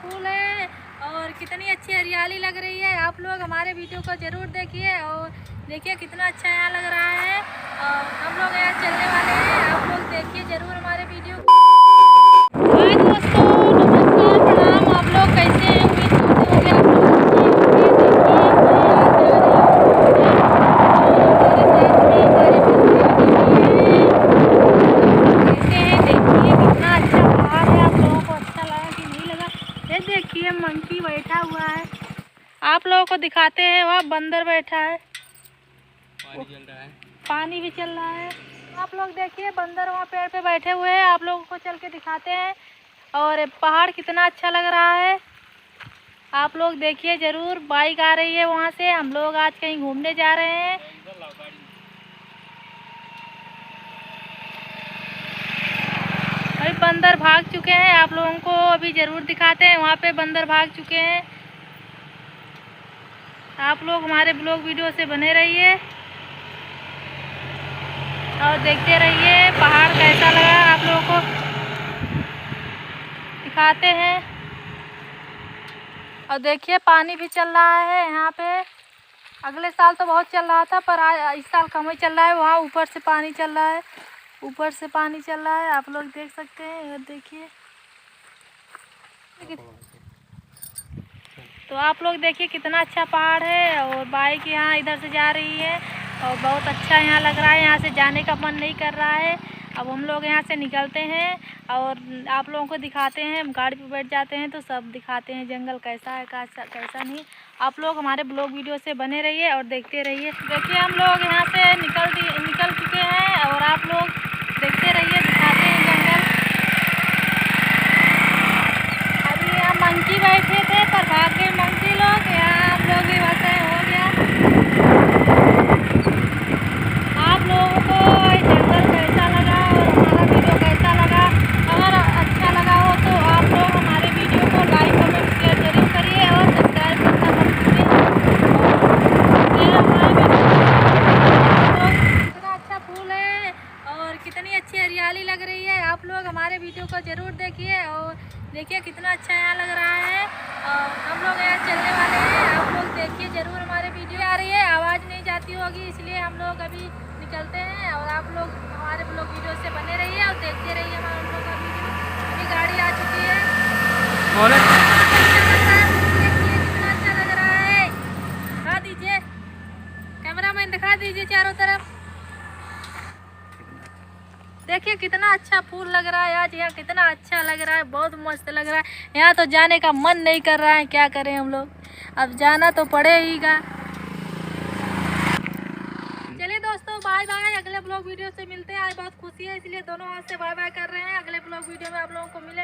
फूल है और कितनी अच्छी हरियाली लग रही है। आप लोग हमारे वीडियो को ज़रूर देखिए और देखिए कितना अच्छा यहाँ लग रहा है। और हम लोग यहाँ चलने वाले हैं, आप लोग देखिए ज़रूर हमारे वीडियो को। हाय दोस्तों, नमस्कार, प्रणाम। आप लोग कैसे हैं? उम्मीद करते होंगे आप लोग देखिए मंकी बैठा हुआ है। आप लोगों को दिखाते हैं, वहाँ बंदर बैठा है, पानी चल रहा है, पानी भी चल रहा है। आप लोग देखिए बंदर वहाँ पेड़ पे बैठे हुए हैं, आप लोगों को चल के दिखाते हैं। और पहाड़ कितना अच्छा लग रहा है, आप लोग देखिए ज़रूर। बाइक आ रही है वहाँ से, हम लोग आज कहीं घूमने जा रहे हैं। अभी बंदर भाग चुके हैं, आप लोगों को अभी ज़रूर दिखाते हैं। वहाँ पे बंदर भाग चुके हैं। आप लोग हमारे ब्लॉग वीडियो से बने रहिए और देखते रहिए पहाड़ कैसा लगा, आप लोगों को दिखाते हैं। और देखिए पानी भी चल रहा है यहाँ पे। अगले साल तो बहुत चल रहा था, पर आज इस साल कम ही चल रहा है। वहाँ ऊपर से पानी चल रहा है, ऊपर से पानी चल रहा है, आप लोग देख सकते हैं। और देखिए तो आप लोग देखिए कितना अच्छा पहाड़ है। और बाइक यहाँ इधर से जा रही है और बहुत अच्छा यहाँ लग रहा है। यहाँ से जाने का मन नहीं कर रहा है। अब हम लोग यहाँ से निकलते हैं और आप लोगों को दिखाते हैं। हम गाड़ी पे बैठ जाते हैं तो सब दिखाते हैं, जंगल कैसा है कैसा नहीं। आप लोग हमारे ब्लॉग वीडियो से बने रहिए और देखते रहिए। देखिए हम लोग यहाँ से निकल चुके हैं और आप लोग देखते रहिए, दिखाते हैं जंगल। अभी यहाँ मंकी बैठे थे पर भाग गए मंकी लोग। यहाँ आप लोग भी वैसे हो गया। आप लोगों को जंगल कैसा लगा और हमारा वीडियो कैसा लगा? अगर अच्छा लगा हो तो आप लोग हमारे वीडियो को लाइक कमेंट शेयर जरूर करिए और सब्सक्राइब करना मत भूलिए। कितना अच्छा फूल है और कितनी अच्छी हरियाली लग रही है। आप लोग हमारे वीडियो को ज़रूर देखिए और देखिए कितना अच्छा यहाँ लग रहा है। और हम लोग यहाँ चलने वाले हैं, आप लोग देखिए ज़रूर हमारे वीडियो आ रही है। आवाज़ नहीं जाती होगी इसलिए हम लोग अभी निकलते हैं। और आप लोग हमारे ब्लॉग वीडियो से बने रहिए और देखते रहिए हमारा हम लोग का वीडियो। अभी गाड़ी आ चुकी है। देखिए कितना अच्छा लग रहा है। दिखा दीजिए, कैमरामैन दिखा दीजिए चारों तरफ। देखिए कितना अच्छा फूल लग रहा है आज यहाँ, कितना अच्छा लग रहा है, बहुत मस्त लग रहा है। यहाँ तो जाने का मन नहीं कर रहा है, क्या करें हम लोग, अब जाना तो पड़ेगा। चलिए दोस्तों, बाय बाय। अगले ब्लॉग वीडियो से मिलते हैं। आज बहुत खुशी है इसलिए दोनों हाथ से बाय बाय कर रहे हैं। अगले ब्लॉग वीडियो में आप लोगों को मिले।